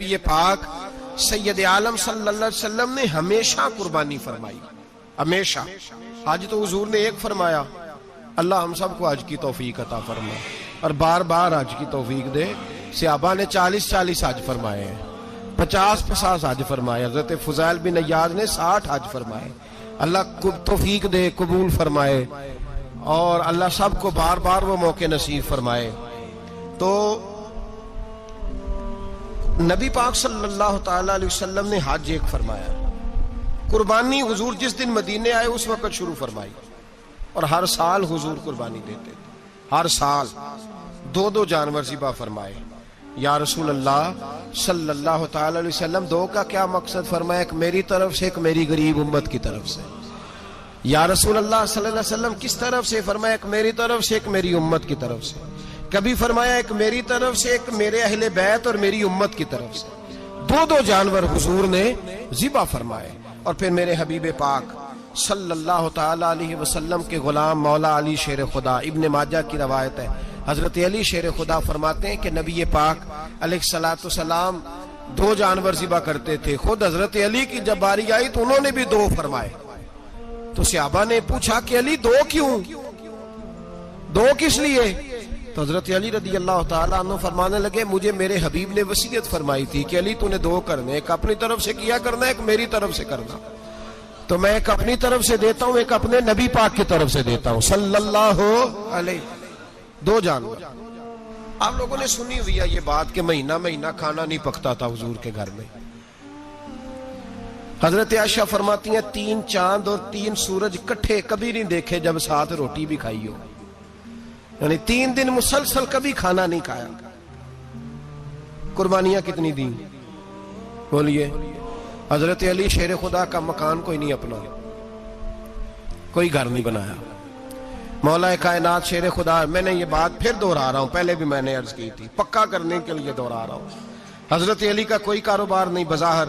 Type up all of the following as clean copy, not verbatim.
یہ پاک سید عالم صلی اللہ علیہ وسلم نے ہمیشہ قربانی فرمائی، ہمیشہ۔ آج تو حضور نے ایک فرمایا، اللہ ہم سب کو حج کی توفیق عطا فرمائے اور بار بار حج کی توفیق دے۔ صحابہ نے 40 حج فرمائے ہیں، 50 حج فرمائے، حضرت فضیل بن عیاض نے 60 حج فرمائے۔ اللہ توفیق دے، قبول فرمائے اور اللہ سب کو بار بار وہ موقع نصیب فرمائے۔ تو نبی پاک صلی اللہ تعالی علیہ وسلم نے حج ایک فرمایا، قربانی حضور جس دن مدینے آئے اس وقت شروع فرمائی، اور ہر سال حضور قربانی دیتے تھے، ہر سال 2 جانور ذبح فرمائے۔ یا رسول اللہ صلی اللہ تعالی علیہ وسلم، 2 کا کیا مقصد فرمایا؟ ایک میری طرف سے، ایک میری غریب امت کی طرف سے۔ یا رسول اللہ صلی اللہ علیہ وسلم کس طرف سے فرمایا؟ ایک میری طرف سے، ایک میری امت کی طرف سے۔ کبھی فرمایا ایک میری طرف سے، ایک میرے اہل بیت اور میری امت کی طرف سے۔ 2 جانور حضور نے ذبح فرمائے، اور پھر میرے حبیب پاک صلی اللہ تعالی علیہ وسلم کے غلام مولا علی شیر خدا، ابن ماجہ کی روایت ہے، حضرت علی شیر خدا فرماتے ہیں کہ نبی پاک علیہ الصلوۃ والسلام 2 جانور ذبح کرتے تھے۔ خود حضرت علی کی جب باری آئی تو انہوں نے بھی 2 فرمائے۔ تو صحابہ نے پوچھا کہ علی 2 کیوں؟ 2 کس لیے؟ تو حضرت علی رضی اللہ تعالیٰ عنہ فرمانے لگے، مجھے میرے حبیب نے وصیت فرمائی تھی کہ علی تو نے 2 کرنے، ایک اپنی طرف سے کیا کرنا، ایک میری طرف سے کرنا۔ تو میں ایک اپنی طرف سے دیتا ہوں، ایک اپنے نبی پاک کی طرف سے دیتا ہوں صلی اللہ علیہ۔ 2 جانور۔ آپ لوگوں نے سنی ہوئی ہے یہ بات کہ مہینہ کھانا نہیں پکتا تھا حضور کے گھر میں۔ حضرت عائشہ فرماتی ہیں 3 چاند اور 3 سورج کٹھے کبھی نہیں دیکھے جب ساتھ روٹی بھی کھائی ہو، یعنی 3 دن مسلسل کبھی کھانا نہیں کھایا۔ قربانیاں کتنی دیں؟ بولیے۔ حضرت علی شیر خدا کا مکان کوئی نہیں اپنا، کوئی گھر نہیں بنایا۔ مولا کائنات شیر خدا، میں نے یہ بات پھر دوہرا رہا ہوں، پہلے بھی میں نے عرض کی تھی، پکا کرنے کے لیے دوہرا رہا ہوں۔ حضرت علی کا کوئی کاروبار نہیں بظاہر۔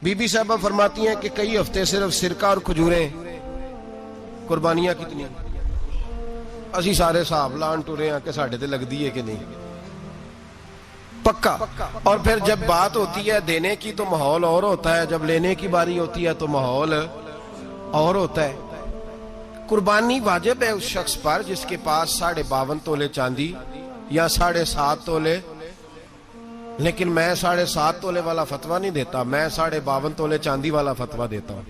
بی بی صاحبہ فرماتی ہیں کہ کئی ہفتے صرف سرکہ اور کھجوریں۔ قربانیاں کتنی؟ اسی سارے صاحب لان ٹورے ہیں کہ ساڑھے تے لگ دیئے کہ نہیں، پکا۔ اور پھر جب بات ہوتی ہے دینے کی تو ماحول اور ہوتا ہے، جب لینے کی باری ہوتی ہے تو ماحول اور ہوتا ہے۔ قربانی واجب ہے اس شخص پر جس کے پاس 52.5 تولے چاندی یا 7.5 تولے، لیکن میں 7.5 تولے والا فتویٰ نہیں دیتا، میں 52.5 تولے چاندی والا فتویٰ دیتا ہوں،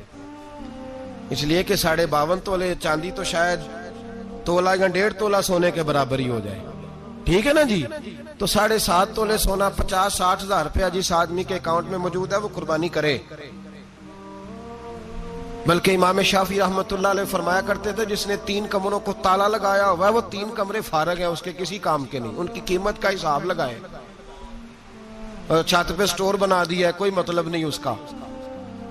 اس لیے کہ 52.5 تولے چاندی تو شاید تولہ یا 1.5 تولہ سونے کے برابر ہی ہو جائے، ٹھیک ہے نا جی؟ تو 7.5 تولے سونا 50-60 ہزار روپیہ جس آدمی کے اکاؤنٹ میں موجود ہے وہ قربانی کرے۔ بلکہ امام شافعی رحمت اللہ علیہ فرمایا کرتے تھے جس نے 3 کمروں کو تالا لگایا ہوا ہے وہ 3 کمرے فارغ ہیں، اس کے کسی کام کے نہیں، ان کی قیمت کا حساب لگائے۔ چھت پہ سٹور بنا دیا ہے، کوئی مطلب نہیں اس کا،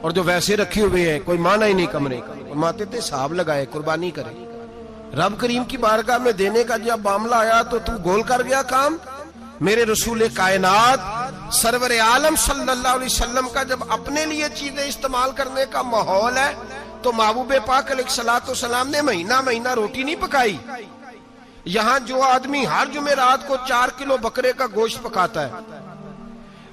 اور جو ویسے رکھی ہوئے ہیں کوئی معنی ہی نہیں کمرے کا، فرماتے تھے حساب لگائے، قربانی کرے۔ رب کریم کی بارگاہ میں دینے کا جب معاملہ آیا تو گول کر گیا کام۔ میرے رسول کائنات سرور عالم صلی اللہ علیہ وسلم کا جب اپنے لیے چیزیں استعمال کرنے کا ماحول ہے تو محبوب پاک علیہ الصلوۃ والسلام نے مہینہ روٹی نہیں پکائی۔ یہاں جو آدمی ہر جمعرات کو 4 کلو بکرے کا گوشت پکاتا ہے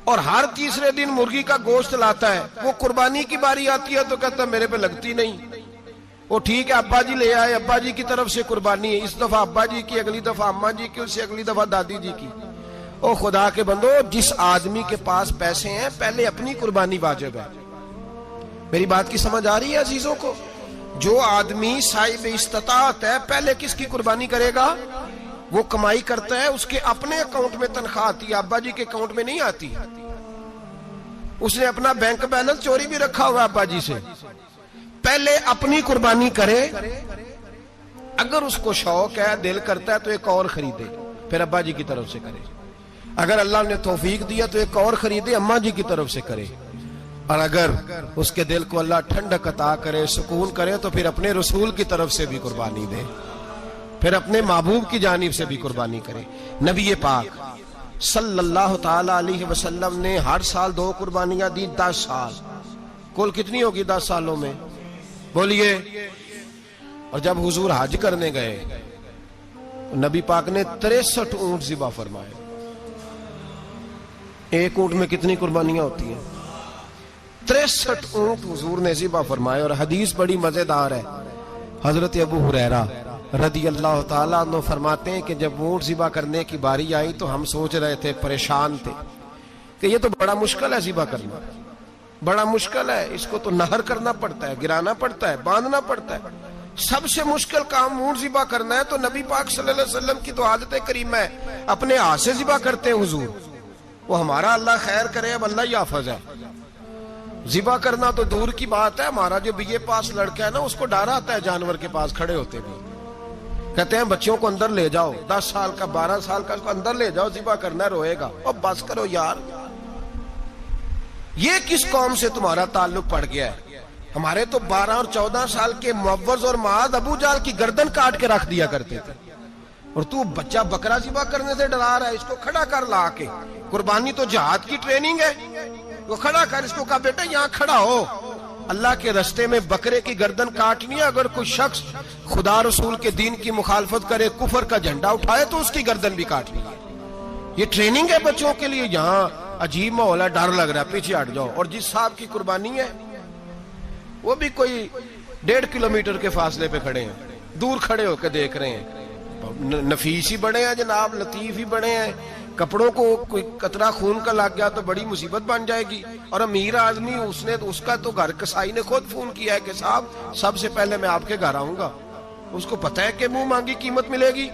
اور ہر تیسرے دن مرغی کا گوشت لاتا ہے، وہ قربانی کی باری آتی ہے تو کہتا ہے میرے پہ لگتی نہیں۔ وہ ٹھیک ہے ابا جی لے آئے، ابا جی کی طرف سے قربانی ہے، اس دفعہ ابا جی کی، اگلی دفعہ اماں جی کی، اس سے اگلی دفعہ دادی جی کی۔ او خدا کے بندو، جس آدمی کے پاس پیسے ہیں پہلے اپنی قربانی واجب ہے۔ میری بات کی سمجھ آ رہی ہے عزیزوں کو؟ جو آدمی صاحب استطاعت ہے پہلے کس کی قربانی کرے گا؟ وہ کمائی کرتا ہے، اس کے اپنے اکاؤنٹ میں تنخواہ آتی ہے، ابا جی کے اکاؤنٹ میں نہیں آتی۔ اس نے اپنا بینک بیلنس چوری بھی رکھا ہوا ابا جی سے۔ پہلے اپنی قربانی کرے، اگر اس کو شوق ہے، دل کرتا ہے تو ایک اور خریدے، پھر ابا جی کی طرف سے کرے۔ اگر اللہ نے توفیق دیا تو ایک اور خریدے، اماں جی کی طرف سے کرے، اور اگر اس کے دل کو اللہ ٹھنڈک عطا کرے، سکون کرے تو پھر اپنے رسول کی طرف سے بھی قربانی دے، پھر اپنے محبوب کی جانب سے بھی قربانی کرے۔ نبی پاک صلی اللہ تعالی علیہ وسلم نے ہر سال 2 قربانیاں دی، 10 سال، کل کتنی ہوگی 10 سالوں میں؟ بولیے۔ اور جب حضور حج کرنے گئے نبی پاک نے 63 اونٹ ذبح فرمائے، ایک اونٹ میں کتنی قربانیاں ہوتی ہیں؟ 63 اونٹ حضور نے ذبح فرمائے. اور حدیث بڑی مزیدار ہے. حضرت ابو ہریرہ رضی اللہ تعالیٰ عنہ فرماتے ہیں کہ جب اونٹ ذبح کرنے کی باری آئی تو ہم سوچ رہے تھے، پریشان تھے کہ یہ تو بڑا مشکل ہے ذبح کرنا، بڑا مشکل ہے، اس کو تو نہر کرنا پڑتا ہے، گرانا پڑتا ہے، باندھنا پڑتا ہے. سب سے مشکل کام اونٹ ذبح کرنا ہے. تو نبی پاک صلی اللہ علیہ وسلم کی تو عادت کریمہ ہے، اپنے ہاتھ سے ذبح کرتے ہیں حضور. وہ ہمارا اللہ خیر کرے، اب اللہ ہی حافظ ہے. ذبح کرنا تو دور کی بات ہے. ہمارا جو بی اے پاس لڑکا ہے نا، اس کو ڈر آتا ہے جانور کے پاس کھڑے ہوتے بھی. کہتے ہیں بچوں کو اندر لے جاؤ، 10 سال کا 12 سال کا، اس کو اندر لے جاؤ، ذبح کرنا ہے، روئے گا. اور بس کرو یار، یہ کس قوم سے تمہارا تعلق پڑ گیا ہے؟ ہمارے تو 12 اور 14 سال کے معوذ اور معاذ ابو جہل کی گردن کاٹ کے رکھ دیا کرتے تھے. اور تو بچہ بکرا ذبح کرنے سے ڈرا رہا ہے. اس کو کھڑا کر لا کے. قربانی تو جہاد کی ٹریننگ ہے. وہ کھڑا کر، اس کو کہا بیٹا یہاں کھڑا ہو، اللہ کے رستے میں بکرے کی گردن کاٹنی ہے. اگر کوئی شخص خدا رسول کے دین کی مخالفت کرے، کفر کا جھنڈا اٹھائے، تو اس کی گردن بھی کاٹنی ہے. یہ ٹریننگ ہے بچوں کے لیے. یہاں عجیب ماحول ہے، ڈر لگ رہا ہے، پیچھے ہٹ جاؤ. اور جس صاحب کی قربانی ہے وہ بھی کوئی 1.5 کلومیٹر کے فاصلے پہ کھڑے ہیں، دور کھڑے ہو کے دیکھ رہے ہیں. نفیس ہی بڑے ہیں جناب، لطیف ہی بڑے ہیں. کپڑوں کو کوئی قطرہ خون کا لگ گیا تو بڑی مصیبت بن جائے گی. اور امیر آدمی، اس کا تو گھر کسائی نے خود فون کیا ہے کہ صاحب سب سے پہلے میں آپ کے گھر آؤں گا. اس کو پتہ ہے کہ منہ مانگی قیمت ملے گی.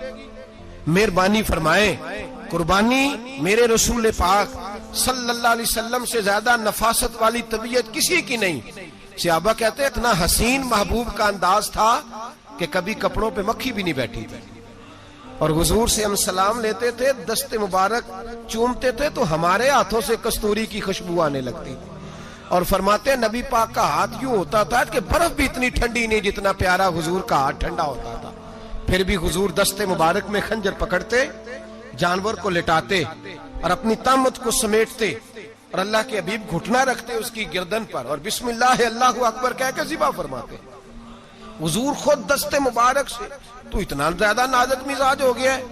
مہربانی فرمائیں، قربانی میرے رسول پاک صلی اللہ علیہ وسلم سے زیادہ نفاست والی طبیعت کسی کی نہیں. صحابہ کہتے ہیں اتنا حسین محبوب کا انداز تھا کہ کبھی کپڑوں پہ مکھی بھی نہیں بیٹھی تھی. اور حضور سے ہم سلام لیتے تھے، دست مبارک چومتے تھے تو ہمارے ہاتھوں سے کستوری کی خوشبو آنے لگتی تھی. اور فرماتے ہیں نبی پاک کا ہاتھ یوں ہوتا تھا کہ برف بھی اتنی ٹھنڈی نہیں جتنا پیارا حضور کا ہاتھ ٹھنڈا ہوتا تھا. پھر بھی حضور دست مبارک میں خنجر پکڑتے، جانور کو لٹاتے اور اپنی طامت کو سمیٹتے، اور اللہ کے حبیب گھٹنا رکھتے اس کی گردن پر، اور بسم اللہ اللہ اکبر کہہ کے ذبح فرماتے. حضور خود دست مبارک سے. تو اتنا زیادہ نازک مزاج ہو گیا ہے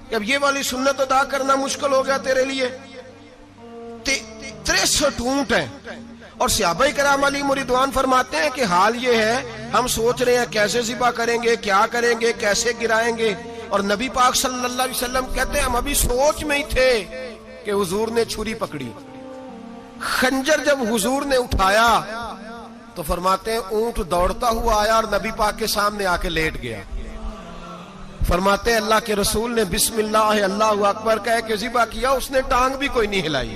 کہ اب یہ والی سنت ادا کرنا مشکل ہو گیا تیرے لیے. 63 اونٹ ہیں. اور صحابہ کرام علیہم رضوان فرماتے ہیں کہ حال یہ ہے، ہم سوچ رہے ہیں کیسے ذبح کریں گے، کیا کریں گے، کیسے گرائیں گے. اور نبی پاک صلی اللہ علیہ وسلم کہتے ہیں ہم ابھی سوچ میں ہی تھے کہ حضور نے چھری پکڑی. خنجر جب حضور نے اٹھایا تو فرماتے ہیں اونٹ دوڑتا ہوا آیا اور نبی پاک کے سامنے آ کے لیٹ گیا. فرماتے ہیں اللہ کے رسول نے بسم اللہ اللہ اکبر کہہ کے ذبح کیا. اس نے ٹانگ بھی کوئی نہیں ہلائی،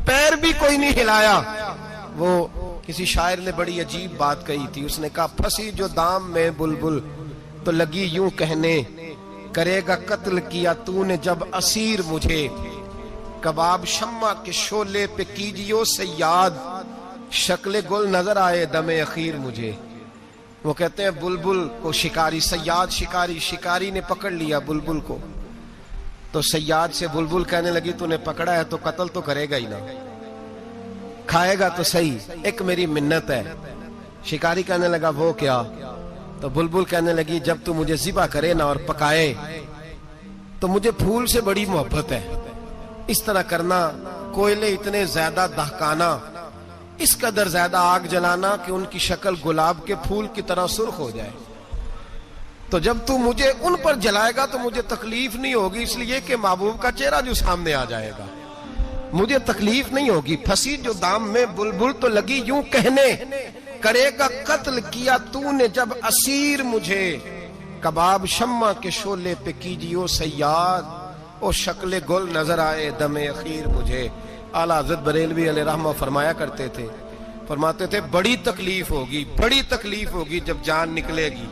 پیر بھی کوئی نہیں ہلایا. وہ کسی شاعر نے بڑی عجیب بات کہی تھی. اس نے کہا پھنسی جو دام میں بلبل تو لگی یوں کہنے، کرے گا قتل کیا تو نے جب اسیر مجھے، کباب شمع کے شعلے پہ کیجیو سیاد، شکل گل نظر آئے دم اخیر مجھے. وہ کہتے ہیں بلبل کو شکاری، سیاد شکاری نے پکڑ لیا بلبل کو. تو سیاد سے بلبل کہنے لگی تو نے پکڑا ہے تو قتل تو کرے گا ہی نا، کھائے گا تو صحیح، ایک میری منت ہے. شکاری کہنے لگا وہ کیا؟ تو بلبل کہنے لگی جب تو مجھے ذبح کرے نا اور پکائے تو مجھے پھول سے بڑی محبت ہے. اس طرح کرنا، کوئلے اتنے زیادہ دہکانا، اس قدر زیادہ آگ جلانا کہ ان کی شکل گلاب کے پھول کی طرح سرخ ہو جائے. تو جب تو مجھے ان پر جلائے گا تو مجھے تکلیف نہیں ہوگی، اس لیے کہ محبوب کا چہرہ جو سامنے آ جائے گا مجھے تکلیف نہیں ہوگی. پھنسی جو دام میں بلبل تو لگی یوں کہنے، کرے گا قتل کیا تو نے جب اسیر مجھے، کباب شمع کے شعلے پہ کیجیو سیاد، او شکل گل نظر آئے دم اخیر مجھے. اعلیٰ حضرت بریلوی علیہ رحمہ فرمایا کرتے تھے، فرماتے تھے بڑی تکلیف ہوگی جب جان نکلے گی.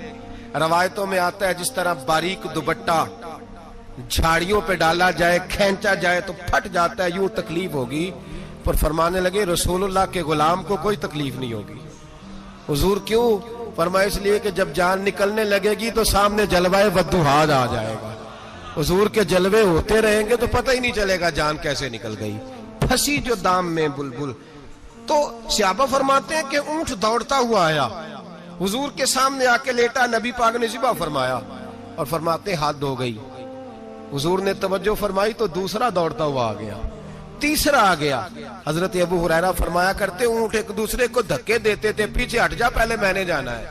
روایتوں میں آتا ہے جس طرح باریک دوپٹہ جھاڑیوں پہ ڈالا جائے، کھینچا جائے تو پھٹ جاتا ہے، یوں تکلیف ہوگی. پر فرمانے لگے رسول اللہ کے غلام کو کوئی تکلیف نہیں ہوگی. حضور کیوں؟ فرمایا اس لیے کہ جب جان نکلنے لگے گی تو سامنے جلوہ ودوحاد آ جائے گا. حضور کے جلوے ہوتے رہیں گے تو پتہ ہی نہیں چلے گا جان کیسے نکل گئی. پھنسی جو دام میں بلبل. تو صحابہ فرماتے ہیں کہ اونٹ دوڑتا ہوا آیا، حضور کے سامنے آ کے لیٹا، نبی پاک نے ذبح فرمایا اور فرماتے حد ہو گئی. حضور نے توجہ فرمائی تو دوسرا دوڑتا ہوا آ گیا. تیسرا آ گیا. حضرت ابو ہریرہ فرمایا کرتے اونٹ ایک دوسرے کو دھکے دیتے تھے, پیچھے ہٹ جا, پہلے میں نے جانا ہے,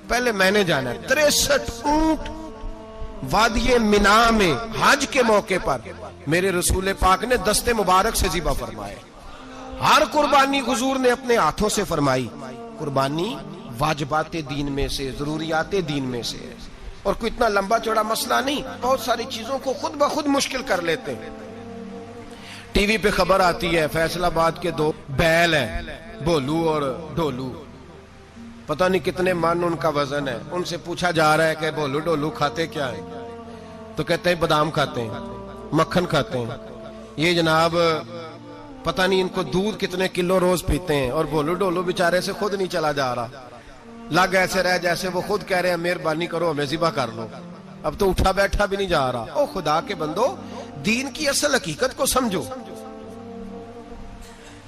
پہلے میں نے جانا ہے. 63 اونٹ وادی منا میں حج کے موقع پر میرے رسول پاک نے دست مبارک سے ذبح فرمائے. ہر قربانی حضور نے اپنے ہاتھوں سے فرمائی. قربانی واجبات دین میں سے, ضروریات دین میں سے, اور کوئی اتنا لمبا چوڑا مسئلہ نہیں. بہت ساری چیزوں کو خود بخود مشکل کر لیتے ہیں. ٹی وی پہ خبر آتی ہے فیصل آباد کے 2 بیل ہیں, بھولو اور ڈولو, پتہ نہیں کتنے من ان کا وزن ہے. ان سے پوچھا جا رہا ہے کہ بھولو ڈولو کھاتے کیا ہیں؟ تو کہتے ہیں بادام کھاتے ہیں, مکھن کھاتے ہیں. یہ جناب پتہ نہیں ان کو دودھ کتنے کلو روز پیتے ہیں, اور بھولو ڈولو بیچارے سے خود نہیں چلا جا رہا. لگ ایسے رہ جیسے وہ خود کہہ رہے ہیں مہربانی کرو ہمیں ذبح کر لو. اب تو اٹھا بیٹھا بھی نہیں جا رہا. او خدا کے بندو, دین کی اصل حقیقت کو سمجھو.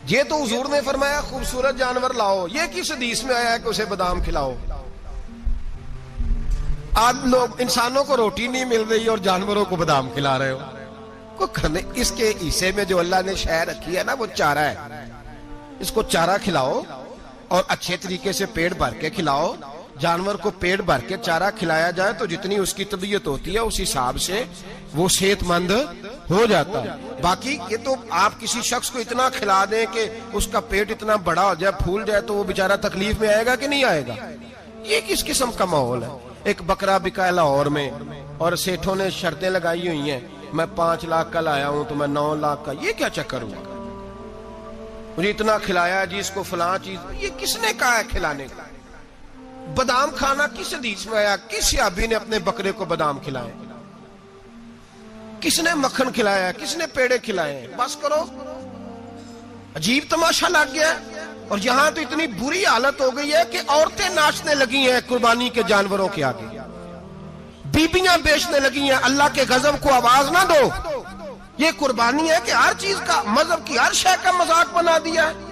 یہ تو حضور نے فرمایا خوبصورت جانور لاؤ, یہ کس حدیث میں آیا ہے کہ اسے بادام کھلاؤ؟ آج لوگ انسانوں کو روٹی نہیں مل رہی اور جانوروں کو بادام کھلا رہے ہو. اس کے حصے میں جو اللہ نے شے رکھی ہے نا وہ چارہ ہے. اس کو چارہ کھلاؤ اور اچھے طریقے سے پیٹ بھر کے کھلاؤ. جانور کو پیٹ بھر کے چارہ کھلایا جائے تو جتنی اس کی طبیعت ہوتی ہے اس حساب سے وہ صحت مند ہو جاتا ہے. باقی یہ تو آپ کسی شخص کو اتنا کھلا دیں کہ اس کا پیٹ اتنا بڑا ہو جائے, پھول جائے, تو وہ بیچارہ تکلیف میں آئے گا کہ نہیں آئے گا؟ یہ کس قسم کا ماحول ہے؟ ایک بکرا بکا ہے لاہور میں, اور سیٹھوں نے شرطیں لگائی ہوئی ہیں, میں 5 لاکھ کا لایا ہوں تو میں 9 لاکھ کا. یہ کیا چکر ہوا؟ مجھے اتنا کھلایا جی, اس کو فلاں چیز. یہ کس نے کہا ہے کھلانے کا؟ بادام کھانا کس حدیث میں آیا؟ کس صحابی نے اپنے بکرے کو بادام کھلائے؟ کس نے مکھن کھلایا؟ کس نے پیڑے کھلائے؟ بس کرو, عجیب تماشا لگ گیا. اور یہاں تو اتنی بری حالت ہو گئی ہے کہ عورتیں ناچنے لگی ہیں قربانی کے جانوروں کے آگے, بیبیاں بیچنے لگی ہیں. اللہ کے غضب کو آواز نہ دو. یہ قربانی ہے کہ ہر چیز کا, مذہب کی ہر شے کا مذاق بنا دیا ہے.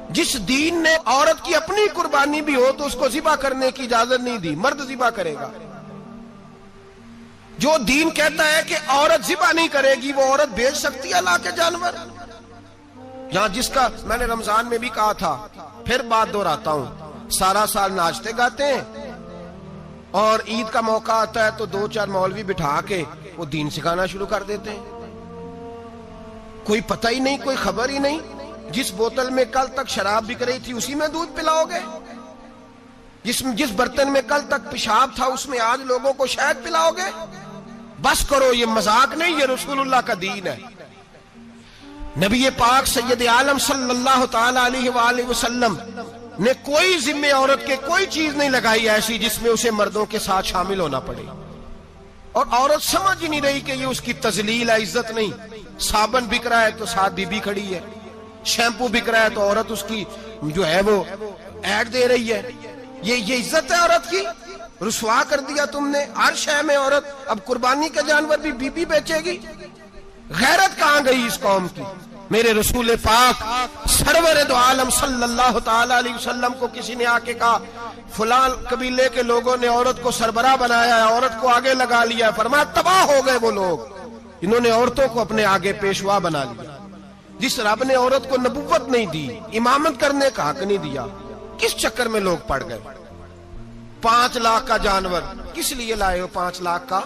جس دین نے عورت کی اپنی قربانی بھی ہو تو اس کو ذبح کرنے کی اجازت نہیں دی, مرد ذبح کرے گا. جو دین کہتا ہے کہ عورت ذبح نہیں کرے گی, وہ عورت بیچ سکتی ہے اللہ کے جانور؟ یہاں جس کا میں نے رمضان میں بھی کہا تھا, پھر بات دہراتا ہوں, سارا سال ناچتے گاتے ہیں, اور عید کا موقع آتا ہے تو 2-4 مولوی بٹھا کے وہ دین سکھانا شروع کر دیتے ہیں. کوئی پتہ ہی نہیں, کوئی خبر ہی نہیں. جس بوتل میں کل تک شراب بک رہی تھی اسی میں دودھ پلاؤ گے؟ جس برتن میں کل تک پیشاب تھا اس میں آج لوگوں کو شہد پلاؤ گے؟ بس کرو, یہ مذاق نہیں, یہ رسول اللہ کا دین ہے. نبی پاک سید عالم صلی اللہ تعالی علیہ وآلہ وسلم نے کوئی ذمہ عورت کے کوئی چیز نہیں لگائی ایسی جس میں اسے مردوں کے ساتھ شامل ہونا پڑے. اور عورت سمجھ ہی نہیں رہی کہ یہ اس کی تذلیل ہے, عزت نہیں. صابن بک رہا ہے تو ساتھ بی بی کھڑی ہے, شیمپو بک رہا ہے تو عورت اس کی جو ہے وہ ایڈ دے رہی ہے. یہ عزت ہے عورت کی؟ رسوا کر دیا تم نے ہر شے میں عورت. اب قربانی کا جانور بھی بی بی بیچے گی؟ غیرت کہاں گئی اس قوم کی؟ میرے رسول پاک سرور دو عالم صلی اللہ تعالی علیہ وسلم کو کسی نے آ کے کہا فلاں قبیلے کے لوگوں نے عورت کو سربراہ بنایا ہے, عورت کو آگے لگا لیا ہے. فرمایا تباہ ہو گئے وہ لوگ, انہوں نے عورتوں کو اپنے آگے پیشوا بنا لیا. جس رب نے عورت کو نبوت نہیں دی, امامت کرنے کا حق نہیں دیا, کس چکر میں لوگ پڑ گئے؟ 5 لاکھ کا جانور کس لیے لائے ہو؟ 5 لاکھ کا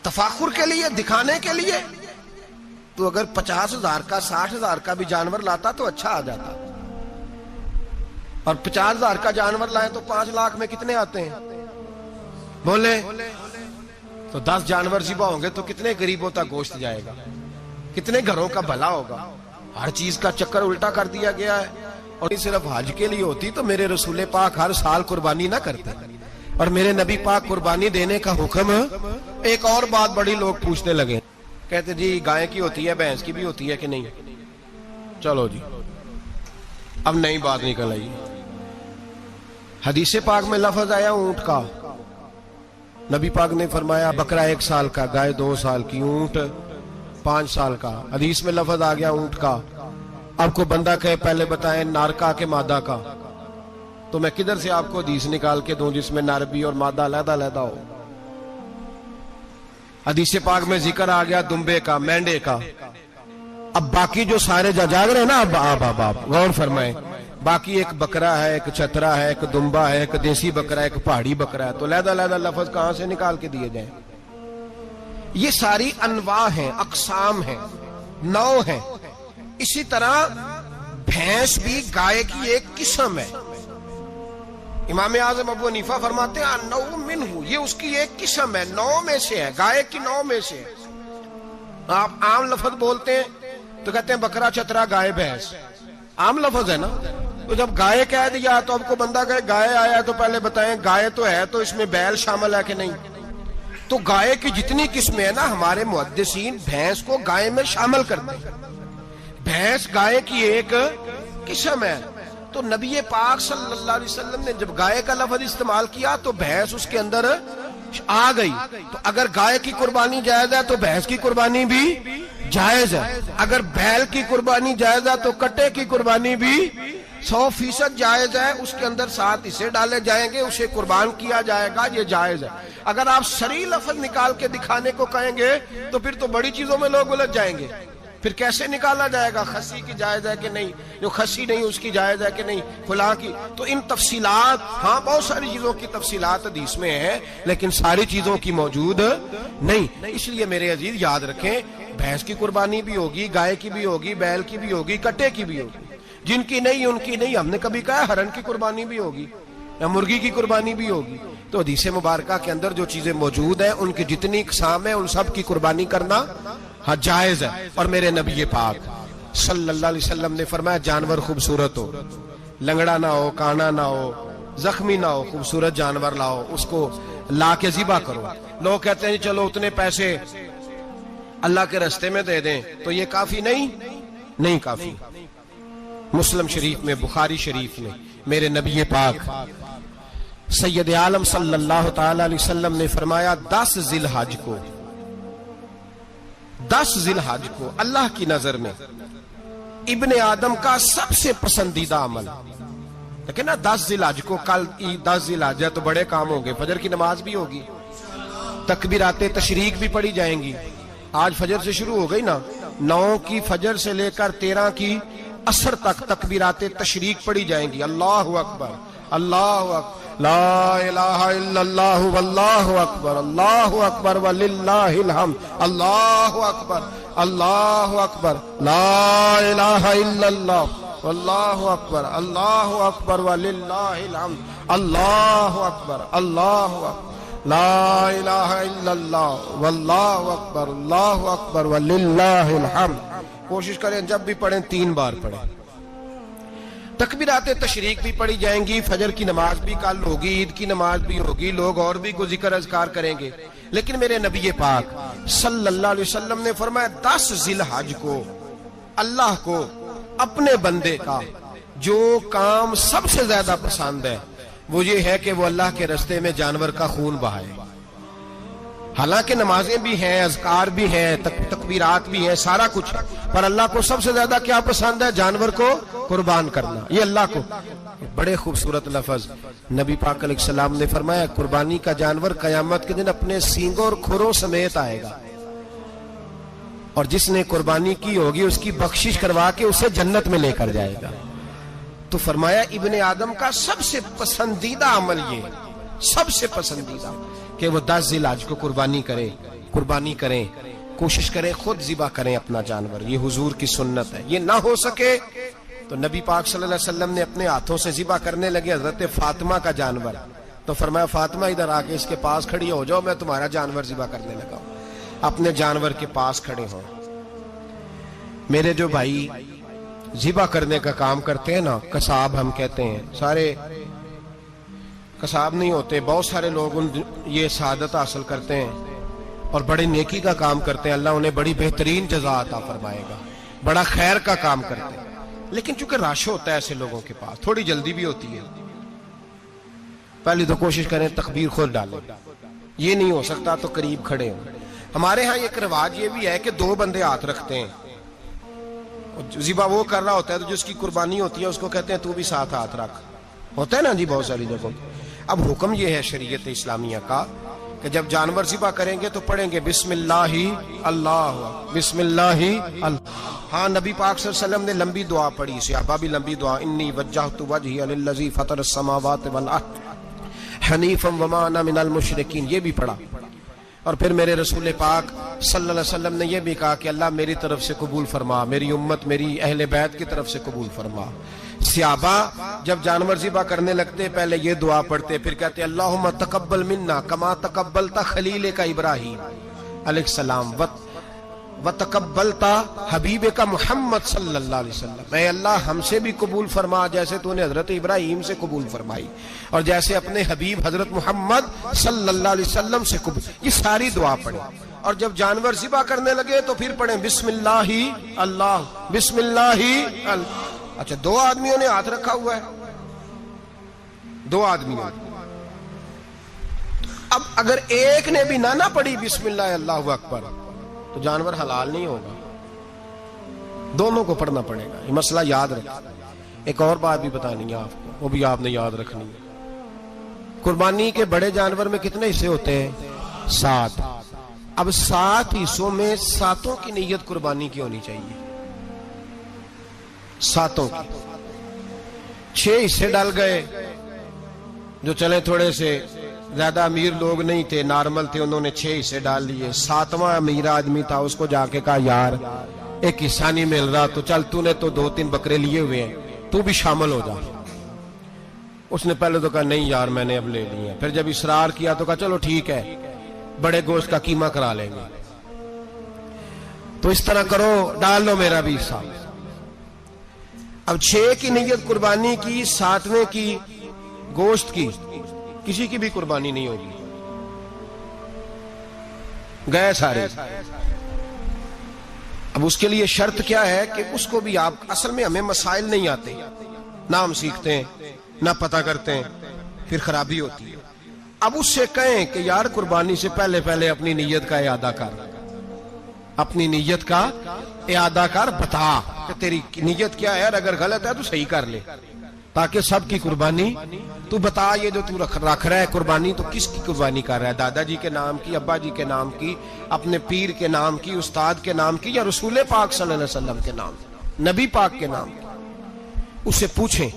تفاخر کے لیے, دکھانے کے لیے؟ تو اگر 50,000 کا 60,000 کا بھی جانور لاتا تو اچھا آ جاتا. اور 50,000 کا جانور لائے تو 5 لاکھ میں کتنے آتے ہیں بولے؟ تو 10 جانور ذبح ہوں گے تو کتنے غریبوں تک گوشت جائے گا, کتنے گھروں کا بھلا ہوگا. ہر چیز کا چکر الٹا کر دیا گیا ہے. اور صرف حج کے لیے ہوتی تو میرے رسول پاک ہر سال قربانی نہ کرتے, اور میرے نبی پاک قربانی دینے کا حکم. ایک اور بات بڑی لوگ پوچھنے لگے, کہتے جی گائے کی ہوتی ہے, بھینس کی بھی ہوتی ہے کہ نہیں؟ چلو جی اب نئی بات نکل آئی. حدیث پاک میں لفظ آیا اونٹ کا, نبی پاک نے فرمایا بکرا 1 سال کا, گائے 2 سال کی, اونٹ 5 سال کا. حدیث میں لفظ آ گیا اونٹ کا. آپ کو بندہ کہے پہلے بتائیں نر کا کہ مادہ کا, تو میں کدھر سے آپ کو حدیث نکال کے دوں جس میں نر بھی اور مادہ علیحدہ علیحدہ ہو؟ حدیث پاک میں ذکر آ گیا دمبے کا، مینڈے کا. اب باقی جو سارے جاگ رہے ہیں نا، اب غور فرمائیں، باقی ایک بکرا ہے، ایک چترا ہے، ایک دمبا ہے، ایک دیسی بکرا ہے، ایک پہاڑی بکرا ہے، تو علیحدہ علیحدہ لفظ کہاں سے نکال کے دیے جائیں؟ یہ ساری انواع ہیں، اقسام ہیں، نوع ہیں. اسی طرح بھینس بھی گائے کی ایک قسم ہے. امام اعظم ابو حنیفہ فرماتے ہیں النوع منہ، یہ اس کی ایک قسم ہے، نوع میں سے ہے، گائے کی نوع میں سے ہے. آپ عام لفظ بولتے ہیں تو کہتے ہیں بکرا چترا گائے بھینس، عام لفظ ہے نا. تو جب گائے کہہ دیا تو اب کو بندہ کہے گائے آیا تو پہلے بتائیں گائے تو ہے تو اس میں بیل شامل ہے کہ نہیں؟ تو گائے کی جتنی قسمیں ہیں نا، ہمارے محدثین بھینس کو گائے میں شامل کرتے ہیں. بھینس گائے کی ایک قسم ہے. تو نبی پاک صلی اللہ علیہ وسلم نے جب گائے کا لفظ استعمال کیا تو بھینس اس کے اندر آ گئی. تو اگر گائے کی قربانی جائز ہے تو بھینس کی قربانی بھی جائز ہے. اگر بیل کی قربانی جائز ہے تو کٹے کی قربانی بھی 100% جائز ہے. اس کے اندر 7 حصے ڈالے جائیں گے، اسے قربان کیا جائے گا، یہ جائز ہے. اگر آپ صریح لفظ نکال کے دکھانے کو کہیں گے تو پھر تو بڑی چیزوں میں لوگ الجھ جائیں گے. پھر کیسے نکالا جائے گا خسی کی جائز ہے کہ نہیں، جو خسی نہیں اس کی جائز ہے کہ نہیں، فلاں کی. تو ان تفصیلات، ہاں بہت ساری چیزوں کی تفصیلات حدیث میں ہیں لیکن ساری چیزوں کی موجود نہیں. اس لیے میرے عزیز یاد رکھیں، بھینس کی قربانی بھی ہوگی، گائے کی بھی ہوگی، بیل کی بھی ہوگی، کٹے کی بھی ہوگی. جن کی نہیں ان کی نہیں. ہم نے کبھی کہا ہرن کی قربانی بھی ہوگی یا مرغی کی قربانی بھی ہوگی. تو حدیث مبارکہ کے اندر جو چیزیں موجود ہیں ان کی جتنی اقسام ہیں ان سب کی قربانی کرنا ہاں جائز ہے. اور میرے نبی پاک صلی اللہ علیہ وسلم نے فرمایا جانور خوبصورت ہو، لنگڑا نہ ہو، کانا نہ ہو، زخمی نہ ہو، خوبصورت جانور لاؤ، اس کو لا کے ذبح کرو. لوگ کہتے ہیں چلو اتنے پیسے اللہ کے راستے میں دے دیں تو یہ کافی نہیں کافی. مسلم شریف میں، بخاری شریف میں میرے نبی پاک سید عالم صلی اللہ تعالی علیہ وسلم نے فرمایا 10 ذی الحج کو اللہ کی نظر میں ابن آدم کا سب سے پسندیدہ عمل. لیکن نا 10 ذی الحج کو، کل 10 ذی الحج ہے تو بڑے کام ہوں گے، فجر کی نماز بھی ہوگی، تکبیرات تشریق بھی پڑھی جائیں گی. آج فجر سے شروع ہو گئی نا، 9 کی فجر سے لے کر 13 کی عصر تک تکبیرات تشریق پڑھی جائیں گی. اللہ اکبر، اللہ اکبر، لا الہ الا اللہ واللہ اکبر، اللہ اکبر وللہ الحمد، اللہ اکبر، اللہ اکبر، لا الہ الا اللہ واللہ اکبر، اللہ اکبر وللہ الحمد، اللہ اکبر، اللہ اکبر، لا الہ الا اللہ واللہ اکبر، اللہ اکبر وللہ الحمد. کوشش کریں جب بھی پڑھیں 3 بار پڑھیں. تکبیرات تشریق بھی پڑھی جائیں گی، فجر کی نماز بھی کل ہوگی، عید کی نماز بھی ہوگی، لوگ اور بھی کو ذکر اذکار کریں گے. لیکن میرے نبی پاک صلی اللہ علیہ وسلم نے فرمایا 10 ذی الحج کو اللہ کو اپنے بندے کا جو کام سب سے زیادہ پسند ہے وہ یہ ہے کہ وہ اللہ کے راستے میں جانور کا خون بہائے. حالانکہ نمازیں بھی ہیں، اذکار بھی ہیں، تکبیرات بھی ہیں، سارا کچھ ہے، پر اللہ کو سب سے زیادہ کیا پسند ہے؟ جانور کو قربان کرنا. یہ اللہ کو بڑے خوبصورت لفظ نبی پاک علیہ السلام نے فرمایا قربانی کا جانور قیامت کے دن اپنے سینگوں اور کھروں سمیت آئے گا، اور جس نے قربانی کی ہوگی اس کی بخشش کروا کے اسے جنت میں لے کر جائے گا. تو فرمایا ابن آدم کا سب سے پسندیدہ عمل یہ، سب سے پسندیدہ، کہ وہ 10 ذی الحج کو قربانی کریں، کوشش کریں خود ذبح کریں اپنا جانور. یہ حضور کی سنت ہے. یہ نہ ہو سکے تو نبی پاک صلی اللہ علیہ وسلم نے اپنے ہاتھوں سے ذبح کرنے لگے حضرت فاطمہ کا جانور. تو فرمایا فاطمہ ادھر آ کے اس کے پاس کھڑی ہو جاؤ، میں تمہارا جانور ذبح کرنے لگا ہوں. اپنے جانور کے پاس کھڑے ہوں. میرے جو بھائی ذبح کرنے کا کام کرتے ہیں نا، قصاب ہم کہتے ہیں، سارے قصاب نہیں ہوتے، بہت سارے لوگ یہ سعادت حاصل کرتے ہیں اور بڑے نیکی کا کام کرتے ہیں، اللہ انہیں بڑی بہترین جزا عطا فرمائے گا، بڑا خیر کا کام کرتے ہیں. لیکن چونکہ رش ہوتا ہے ایسے لوگوں کے پاس، تھوڑی جلدی بھی ہوتی ہے، پہلی تو کوشش کریں تکبیر خود ڈالیں. یہ نہیں ہو سکتا تو قریب کھڑے ہوں. ہمارے ہاں ایک رواج یہ بھی ہے کہ 2 بندے ہاتھ رکھتے ہیں، ذبح وہ کر رہا ہوتا ہے تو جس کی قربانی ہوتی ہے اس کو کہتے ہیں تو بھی ساتھ ہاتھ رکھ. ہوتا ہے نا جی بہت ساری جگہوں. اب حکم یہ ہے شریعت اسلامیہ کا کہ جب جانور ذبح کریں گے تو پڑھیں گے بسم اللہ اللہ، بسم اللہ اللہ۔ ہاں نبی پاک صلی اللہ علیہ وسلم نے لمبی دعا پڑھی، صحابہ بھی لمبی دعا، انی وجہت وجہی للذی فطر السماوات والارض حنیفا وما انا من المشرکین، یہ بھی پڑھا۔ اور پھر میرے رسول پاک صلی اللہ علیہ وسلم نے یہ بھی کہا کہ اللہ میری طرف سے قبول فرما، میری امت میری اہل بیت کی طرف سے قبول فرما۔ صحابہ جب جانور ذبح کرنے لگتے پہلے یہ دعا پڑھتے، پھر کہتے اللہم تقبل منا کما تقبلتا خلیل کا ابراہیم علیہ السلام وتقبلتا حبیب کا محمد صلی اللہ علیہ وسلم، اے اللہ ہم سے بھی قبول فرما جیسے تو نے حضرت ابراہیم سے قبول فرمائی اور جیسے اپنے حبیب حضرت محمد صلی اللہ علیہ وسلم سے قبول۔ یہ ساری دعا پڑھیں، اور جب جانور ذبح کرنے لگے تو پھر پڑھیں بسم اللہ اللہ، بسم اللہ اللہ۔ اچھا دو آدمیوں نے ہاتھ رکھا ہوا ہے، دو آدمیوں، اب اگر ایک نے بھی نہ پڑھی بسم اللہ اللہ اکبر تو جانور حلال نہیں ہوگا، دونوں کو پڑھنا پڑے گا۔ یہ مسئلہ یاد رکھیں۔ ایک اور بات بھی بتانی ہے آپ کو، وہ بھی آپ نے یاد رکھنی ہے۔ قربانی کے بڑے جانور میں کتنے حصے ہوتے ہیں؟ 7۔ اب 7 حصوں میں 7 کی نیت قربانی کی ہونی چاہیے، 7 کی۔ 6 حصے ڈال گئے، جو چلے تھوڑے سے زیادہ امیر لوگ نہیں تھے، نارمل تھے، انہوں نے 6 حصے ڈال لیے۔ 7واں امیر آدمی تھا، اس کو جا کے کہا یار ایک حصہ نہیں مل رہا، تو چل تو نے تو 2-3 بکرے لیے ہوئے ہیں، تو بھی شامل ہو جا۔ اس نے پہلے تو کہا نہیں یار میں نے اب لے لیے، پھر جب اصرار کیا تو کہا چلو ٹھیک ہے بڑے گوشت کا قیمہ کرا لیں گے۔ تو اس طرح کرو، ڈال لو میرا بھی حصہ۔ اب 6 کی نیت قربانی کی، 7ویں کی گوشت کی، کسی کی بھی قربانی نہیں ہوگی، گئے سارے۔ اب اس کے لیے شرط کیا ہے کہ اس کو بھی آپ، اصل میں ہمیں مسائل نہیں آتے، نہ ہم سیکھتے ہیں نہ پتہ کرتے ہیں، پھر خرابی ہوتی ہے۔ اب اس سے کہیں کہ یار قربانی سے پہلے اپنی نیت کا اعادہ کر، اپنی نیت کا اعادہ کر، بتا کہ تیری نیت کیا ہے، اور اگر غلط ہے تو صحیح کر لے، تاکہ سب کی قربانی تو بتا۔ یہ جو تو رکھ رہا ہے قربانی، تو کس کی قربانی کر رہا ہے؟ دادا جی کے نام کی، ابا جی کے نام کی، اپنے پیر کے نام کی، استاد کے نام کی، یا رسول پاک صلی اللہ علیہ وسلم کے نام کی، نبی پاک کے نام کی؟ اس سے پوچھیں،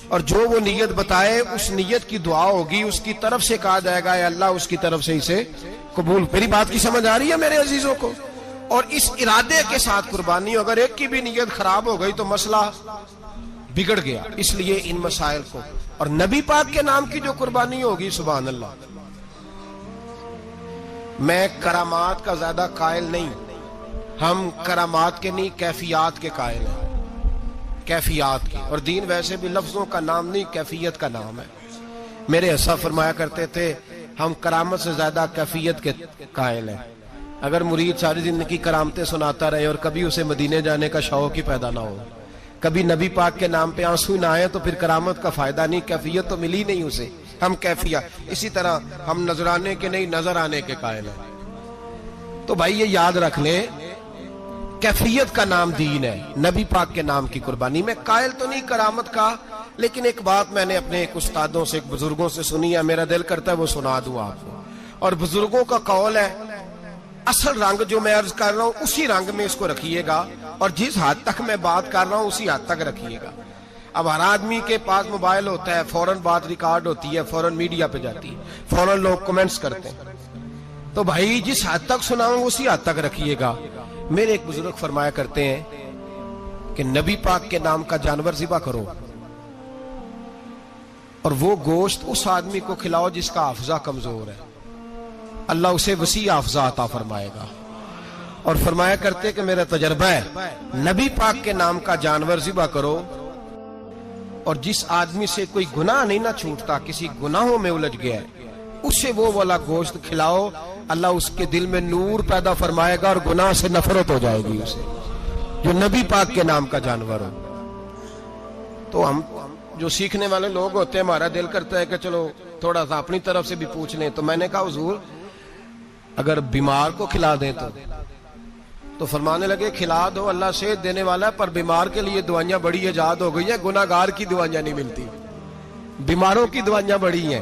اور جو وہ نیت بتائے اس نیت کی دعا ہوگی، اس کی طرف سے کہا جائے گا اے اللہ اس کی طرف سے اسے قبول۔ میری بات کی سمجھ آ رہی ہے میرے عزیزوں کو؟ اور اس ارادے کے ساتھ قربانی، اگر ایک کی بھی نیت خراب ہو گئی تو مسئلہ بگڑ گیا۔ اس لیے ان مسائل کو، اور نبی پاک کے نام کی جو قربانی ہوگی، سبحان اللہ، میں کرامات کا زیادہ قائل نہیں، ہم کرامات کے نہیں کیفیات کے قائل ہیں، کیفیات کی۔ اور دین ویسے بھی لفظوں کا نام نہیں، کیفیت کا نام ہے۔ میرے حصہ فرمایا کرتے تھے ہم کرامت سے زیادہ کیفیت کے قائل ہیں۔ اگر مرید ساری زندگی کرامتیں سناتا رہے اور کبھی اسے مدینے جانے کا شوق ہی پیدا نہ ہو، کبھی نبی پاک کے نام پہ آنسو نہ آئے، تو پھر کرامت کا فائدہ نہیں، کیفیت تو ملی نہیں اسے، ہم کیفیت۔ اسی طرح ہم نظرانے کے نہیں، نظر آنے کے قائل ہیں۔ تو بھائی یہ یاد رکھ لیں، کیفیت کا نام دین ہے، نبی پاک کے نام کی قربانی۔ میں قائل تو نہیں کرامت کا، لیکن ایک بات میں نے اپنے ایک استادوں سے، ایک بزرگوں سے سنی ہے، میرا دل کرتا ہے وہ سنا دوں آپ کو۔ اور بزرگوں کا قول ہے، اصل رنگ جو میں عرض کر رہا ہوں اسی رنگ میں اس کو رکھیے گا، اور جس حد تک میں بات کر رہا ہوں اسی حد تک رکھیے گا۔ اب ہر آدمی کے پاس موبائل ہوتا ہے، فوراً بات ریکارڈ ہوتی ہے، فوراً میڈیا پہ جاتی ہے، فوراً لوگ کمنٹس کرتے ہیں۔ تو بھائی جس حد تک سناؤں اسی حد تک رکھیے گا۔ میرے ایک بزرگ فرمایا کرتے ہیں کہ نبی پاک کے نام کا جانور ذبح کرو، اور وہ گوشت اس آدمی کو کھلاؤ جس کا حافظہ کمزور ہے، اللہ اسے وسیع حافظہ عطا فرمائے گا۔ اور فرمایا کرتے کہ میرا تجربہ ہے، نبی پاک کے نام کا جانور ذبح کرو، اور جس آدمی سے کوئی گناہ نہیں نہ چھوٹتا، کسی گناہوں میں الجھ گیا ہے، اسے وہ والا گوشت کھلاؤ، اللہ اس کے دل میں نور پیدا فرمائے گا اور گناہ سے نفرت ہو جائے گی اسے، جو نبی پاک کے نام کا جانور ہو۔ تو ہم جو سیکھنے والے لوگ ہوتے ہیں، ہمارا دل کرتا ہے کہ چلو تھوڑا سا اپنی طرف سے بھی پوچھ لیں۔ تو میں نے کہا حضور اگر بیمار کو کھلا دیں تو فرمانے لگے کھلا دو، اللہ صحت دینے والا ہے، پر بیمار کے لیے دوائیاں بڑی ایجاد ہو گئی ہیں، گناہگار کی دوائیاں نہیں ملتی، بیماروں کی دوائیاں بڑی ہیں۔